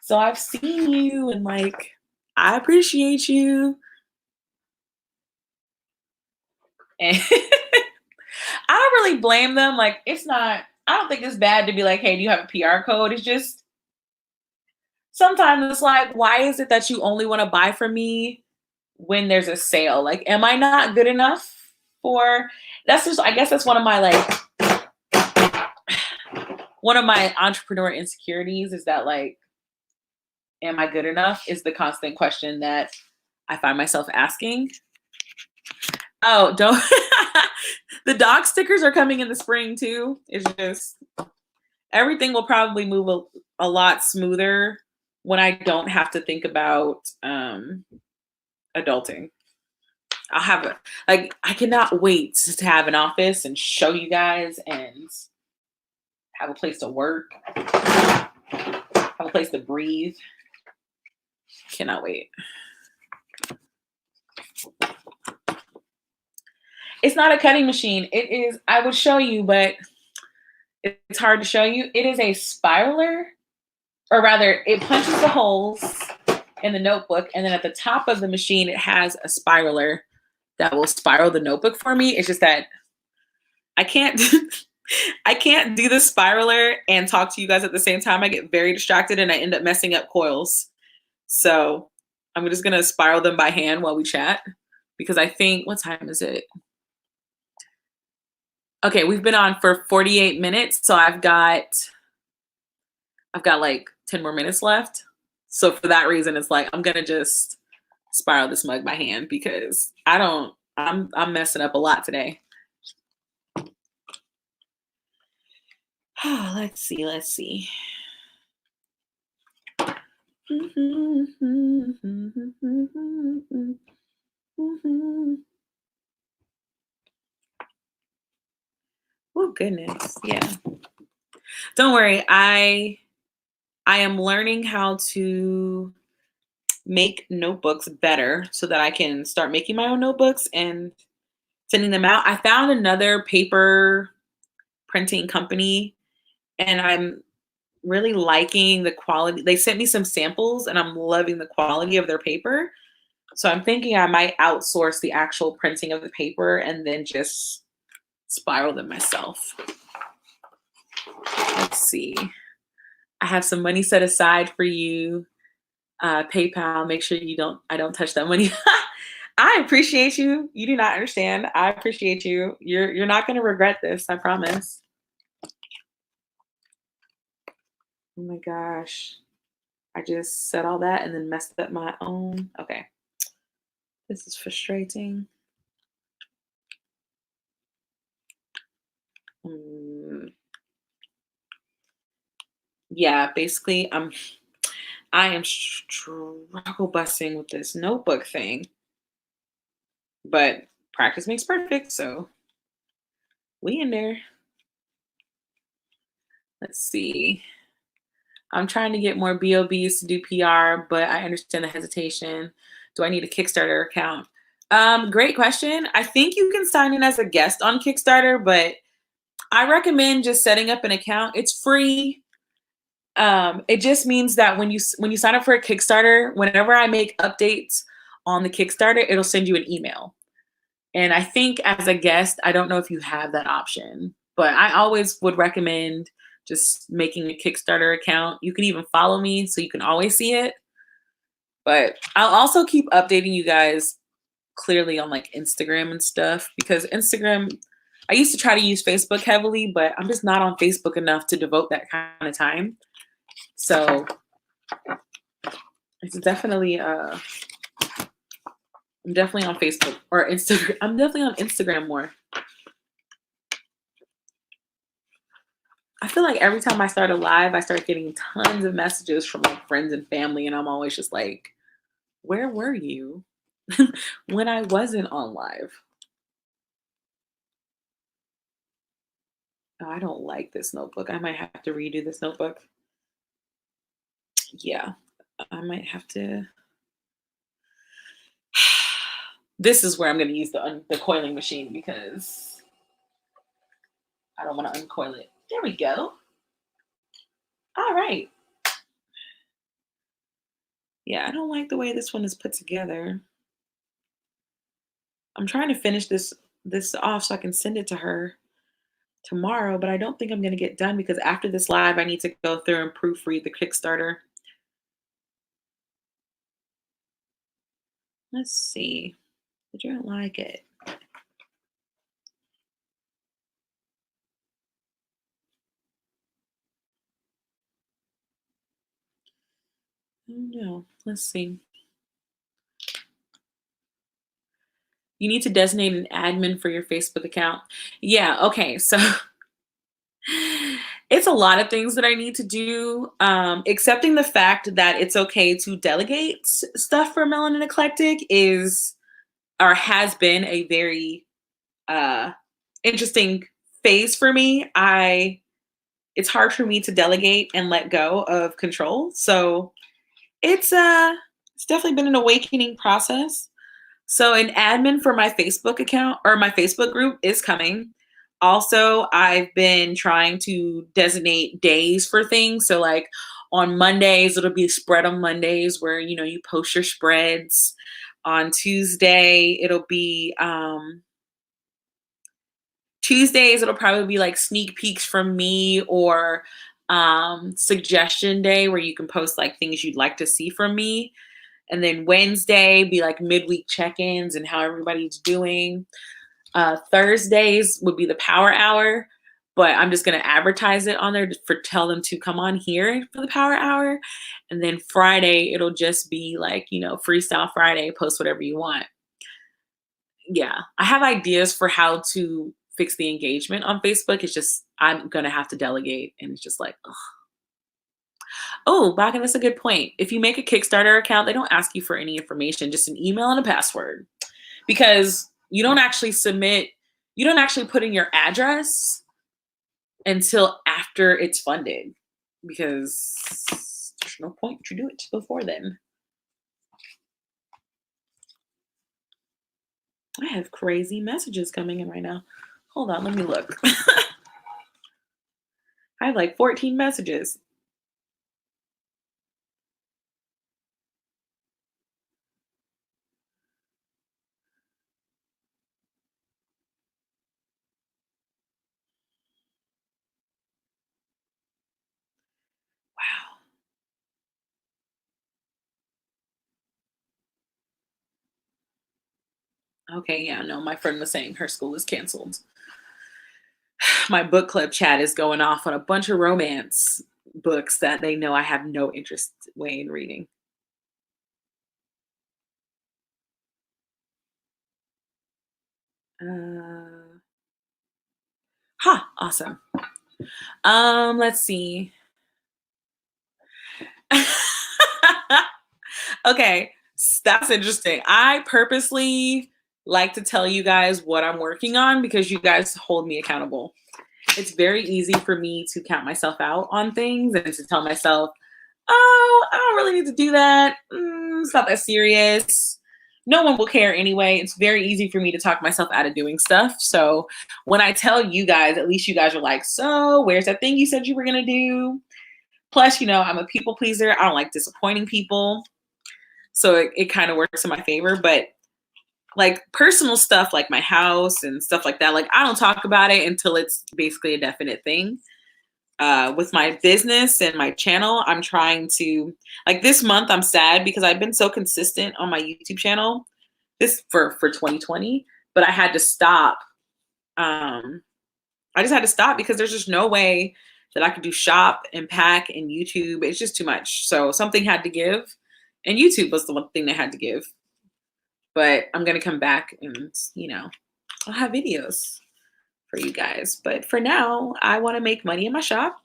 so I've seen you and like I appreciate you. And I don't really blame them. Like I don't think it's bad to be like, hey, do you have a PR code? It's just sometimes it's like, why is it that you only want to buy from me when there's a sale? Like, am I not good enough I guess that's one of my entrepreneur insecurities is that like, am I good enough is the constant question that I find myself asking. Oh, don't. The dog stickers are coming in the spring too. It's just, everything will probably move a lot smoother when I don't have to think about adulting. I cannot wait to have an office and show you guys and have a place to work, have a place to breathe. Cannot wait. It's not a cutting machine. It is, I would show you, but it's hard to show you. It is a spiraler, or rather, it punches the holes in the notebook, and then at the top of the machine, it has a spiraler that will spiral the notebook for me. It's just that I can't I can't do the spiraler and talk to you guys at the same time. I get very distracted and I end up messing up coils. So I'm just gonna spiral them by hand while we chat because I think, what time is it? Okay, we've been on for 48 minutes, so I've got like 10 more minutes left. So for that reason, it's like I'm gonna just spiral this mug by hand because I'm messing up a lot today. Let's see. Oh goodness, yeah. Don't worry, I am learning how to make notebooks better so that I can start making my own notebooks and sending them out. I found another paper printing company and I'm really liking the quality. They sent me some samples and I'm loving the quality of their paper. So I'm thinking I might outsource the actual printing of the paper and then just spiral them myself. Let's see. I have some money set aside for you. PayPal, make sure I don't touch that money. I appreciate you. You do not understand. I appreciate you. You're not gonna regret this, I promise. Oh my gosh. I just said all that and then messed up my own. Okay. This is frustrating. Mm, yeah, basically, I am struggle busting with this notebook thing, but practice makes perfect. So we in there. Let's see. I'm trying to get more BOBs to do PR, but I understand the hesitation. Do I need a Kickstarter account? Great question. I think you can sign in as a guest on Kickstarter, but I recommend just setting up an account. It's free. It just means that when you sign up for a Kickstarter, whenever I make updates on the Kickstarter, it'll send you an email. And I think as a guest, I don't know if you have that option, but I always would recommend just making a Kickstarter account. You can even follow me so you can always see it. But I'll also keep updating you guys clearly on like Instagram and stuff because Instagram, I used to try to use Facebook heavily, but I'm just not on Facebook enough to devote that kind of time. So it's definitely I'm definitely on Facebook or Instagram. I'm definitely on Instagram more. I feel like every time I start a live, I start getting tons of messages from like friends and family, and I'm always just like, where were you when I wasn't on live? Oh, I don't like this notebook. I might have to redo this notebook. Yeah, I might have to. This is where I'm going to use the coiling machine because I don't want to uncoil it. There we go. All right. Yeah, I don't like the way this one is put together. I'm trying to finish this off so I can send it to her tomorrow, but I don't think I'm going to get done because after this live, I need to go through and proofread the Kickstarter. Let's see. Did you like it? Oh no. Let's see. You need to designate an admin for your Facebook account. Yeah, okay. So it's a lot of things that I need to do. Accepting the fact that it's okay to delegate stuff for Melanin Eclectic is or has been a very uh interesting phase for me. It's hard for me to delegate and let go of control. So it's definitely been an awakening process. So an admin for my Facebook account or my Facebook group is coming. Also, I've been trying to designate days for things. So like on Mondays, it'll be a spread on Mondays where you post your spreads. On Tuesday, it'll be Tuesdays, it'll probably be like sneak peeks from me or suggestion day where you can post like things you'd like to see from me. And then Wednesday be like midweek check-ins and how everybody's doing. Thursdays would be the power hour, but I'm just gonna advertise it on there for tell them to come on here for the power hour. And then Friday, it'll just be like, Freestyle Friday, post whatever you want. Yeah, I have ideas for how to fix the engagement on Facebook. It's just I'm gonna have to delegate, and it's just like, ugh. Oh, Bakken, that's a good point. If you make a Kickstarter account, they don't ask you for any information, just an email and a password, because you don't actually put in your address until after it's funded, because there's no point to do it before then. I have crazy messages coming in right now. Hold on, let me look. I have like 14 messages. Okay, yeah, no, my friend was saying her school is canceled. My book club chat is going off on a bunch of romance books that they know I have no interest way in reading. Uh, awesome. Let's see. Okay, that's interesting. I purposely like to tell you guys what I'm working on because you guys hold me accountable. It's very easy for me to count myself out on things and to tell myself, oh, I don't really need to do that. It's not that serious. No one will care anyway. It's very easy for me to talk myself out of doing stuff. So when I tell you guys, at least you guys are like, so where's that thing you said you were going to do? Plus, I'm a people pleaser. I don't like disappointing people. So it kind of works in my favor. But like personal stuff, like my house and stuff like that, like I don't talk about it until it's basically a definite thing. With my business and my channel, I'm trying to, like this month, I'm sad because I've been so consistent on my YouTube channel this for 2020, but I had to stop. I just had to stop because there's just no way that I could do shop and pack and YouTube. It's just too much. So something had to give, and YouTube was the one thing that had to give. But I'm gonna come back and I'll have videos for you guys. But for now, I want to make money in my shop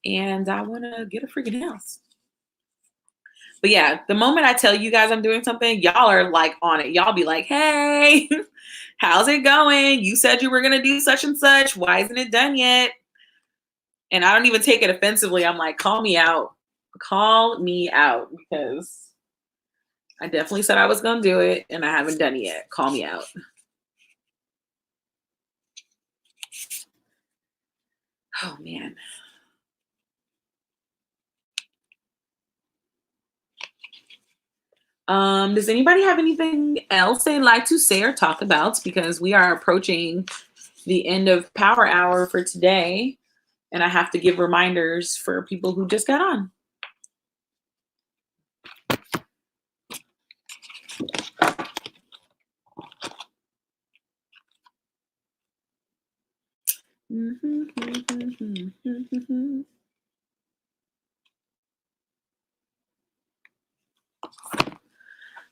and I want to get a freaking house. But yeah, the moment I tell you guys I'm doing something, y'all are like on it. Y'all be like, hey, how's it going? You said you were going to do such and such. Why isn't it done yet? And I don't even take it offensively. I'm like, call me out. Call me out because I definitely said I was going to do it and I haven't done it yet. Call me out. Oh, man. Does anybody have anything else they'd like to say or talk about? Because we are approaching the end of Power Hour for today, and I have to give reminders for people who just got on.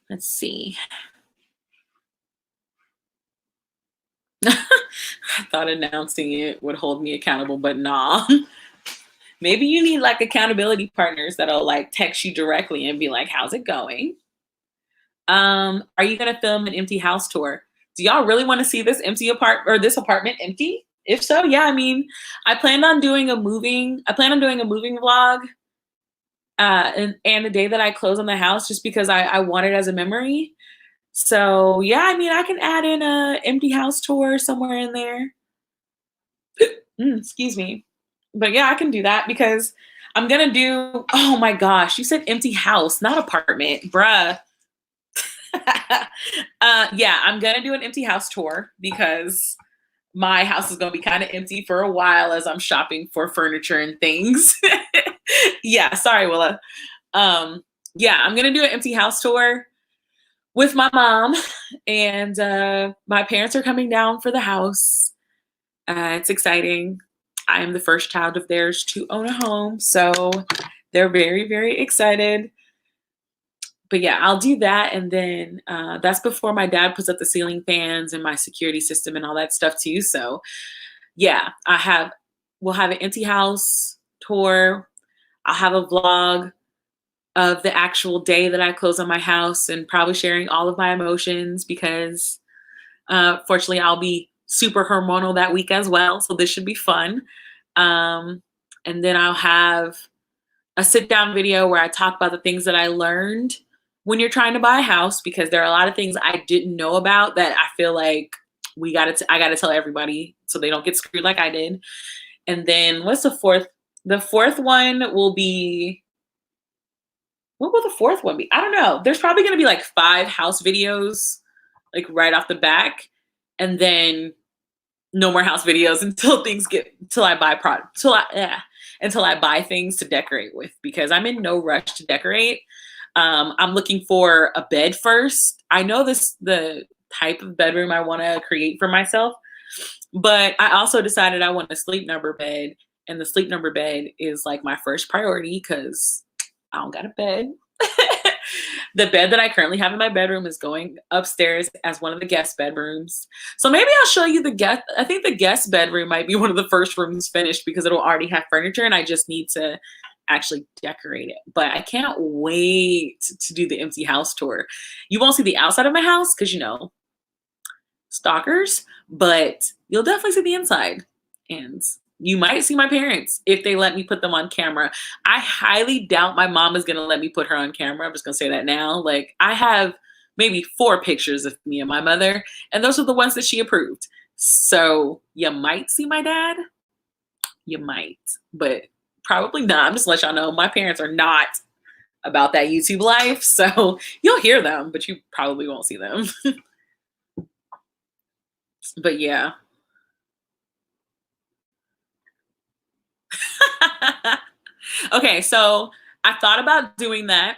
Let's see. I thought announcing it would hold me accountable, but nah. Maybe you need like accountability partners that'll like text you directly and be like, how's it going? Are you gonna film an empty house tour? Do y'all really want to see this empty this apartment empty? If so, yeah, I mean, I plan on doing a moving vlog and the day that I close on the house just because I want it as a memory. So yeah, I mean, I can add in a empty house tour somewhere in there. Excuse me. But yeah, I can do that because I'm gonna do, oh my gosh, you said empty house, not apartment, bruh. Yeah, I'm gonna do an empty house tour because my house is gonna be kind of empty for a while as I'm shopping for furniture and things. Yeah, sorry, Willa. Yeah, I'm gonna do an empty house tour with my mom, and my parents are coming down for the house. It's exciting. I am the first child of theirs to own a home, so they're very, very excited. But yeah, I'll do that, and then that's before my dad puts up the ceiling fans and my security system and all that stuff too. So yeah, we'll have an empty house tour. I'll have a vlog of the actual day that I close on my house and probably sharing all of my emotions because fortunately I'll be super hormonal that week as well. So this should be fun. And then I'll have a sit down video where I talk about the things that I learned when you're trying to buy a house, because there are a lot of things I didn't know about that I feel like I got to tell everybody so they don't get screwed like I did. And then what's the fourth? The fourth one will be, what will the fourth one be? I don't know. There's probably going to be like 5 house videos, like right off the back. And then no more house videos until I buy product, until I buy things to decorate with, because I'm in no rush to decorate. I'm looking for a bed first. I know the type of bedroom I want to create for myself. But I also decided I want a sleep number bed, and the sleep number bed is like my first priority because I don't got a bed. The bed that I currently have in my bedroom is going upstairs as one of the guest bedrooms. So maybe I'll show you the guest. I think the guest bedroom might be one of the first rooms finished because it'll already have furniture and I just need to actually decorate it. But I can't wait to do the empty house tour. You won't see the outside of my house because, you know, stalkers, but you'll definitely see the inside. And you might see my parents if they let me put them on camera. I highly doubt my mom is going to let me put her on camera. I'm just going to say that now. Like, I have maybe 4 pictures of me and my mother, and those are the ones that she approved. So you might see my dad. You might, but probably not. I'm just let y'all know my parents are not about that YouTube life. So you'll hear them, but you probably won't see them. But yeah. Okay, so I thought about doing that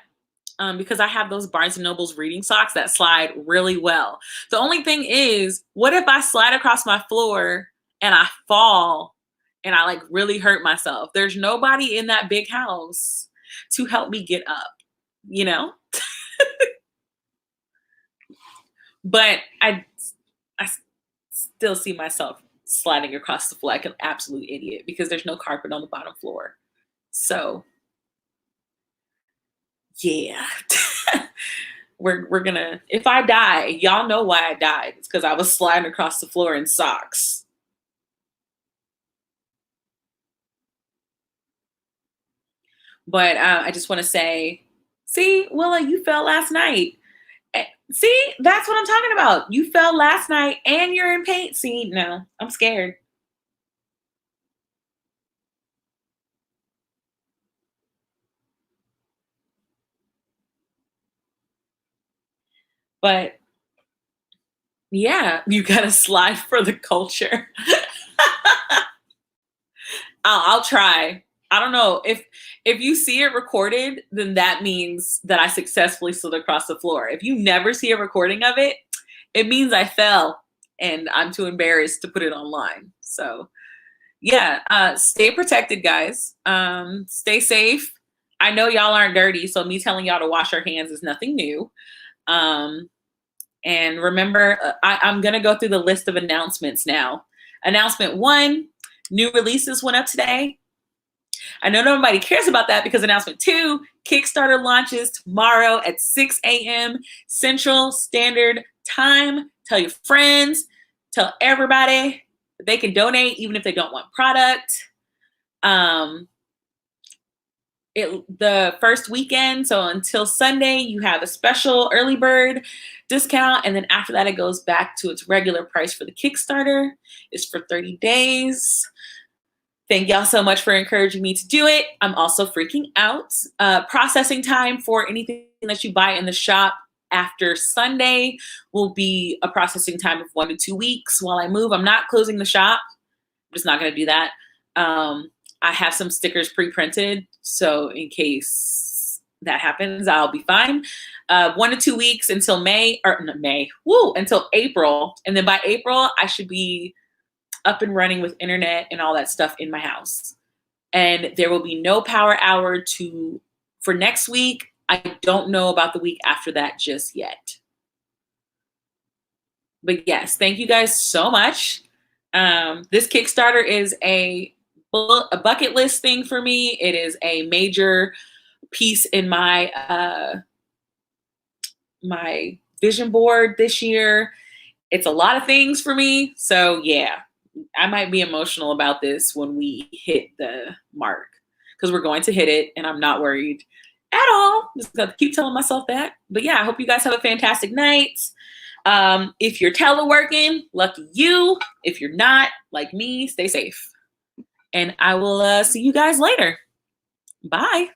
because I have those Barnes and Noble's reading socks that slide really well. The only thing is, what if I slide across my floor and I fall and I like really hurt myself? There's nobody in that big house to help me get up, you know? But I still see myself sliding across the floor like an absolute idiot because there's no carpet on the bottom floor. So yeah. we're gonna, if I die, y'all know why I died. It's because I was sliding across the floor in socks. But I just want to say, see, Willa, you fell last night. See, that's what I'm talking about. You fell last night and you're in pain. See, no, I'm scared. But yeah, you gotta slide for the culture. I'll try. I don't know if you see it recorded, then that means that I successfully slid across the floor. If you never see a recording of it, it means I fell and I'm too embarrassed to put it online. So yeah, stay protected, guys. Stay safe. I know y'all aren't dirty, so me telling y'all to wash your hands is nothing new. And remember, I'm gonna go through the list of announcements now. Announcement 1, new releases went up today. I know nobody cares about that because announcement 2, Kickstarter launches tomorrow at 6 a.m. Central Standard Time. Tell your friends, tell everybody that they can donate even if they don't want product. The first weekend, so until Sunday, you have a special early bird discount, and then after that, it goes back to its regular price for the Kickstarter. It's for 30 days. Thank y'all so much for encouraging me to do it. I'm also freaking out. Processing time for anything that you buy in the shop after Sunday will be a processing time of 1 to 2 weeks while I move. I'm not closing the shop. I'm just not going to do that. I have some stickers pre-printed, so in case that happens, I'll be fine. 1 to 2 weeks until until April. And then by April, I should be up and running with internet and all that stuff in my house. And there will be no power hour for next week. I don't know about the week after that just yet. But yes, thank you guys so much. This Kickstarter is a bucket list thing for me. It is a major piece in my my vision board this year. It's a lot of things for me. So yeah, I might be emotional about this when we hit the mark because we're going to hit it and I'm not worried at all. Just gonna keep telling myself that. But yeah, I hope you guys have a fantastic night. If you're teleworking, lucky you. If you're not, like me, stay safe. And I will see you guys later. Bye.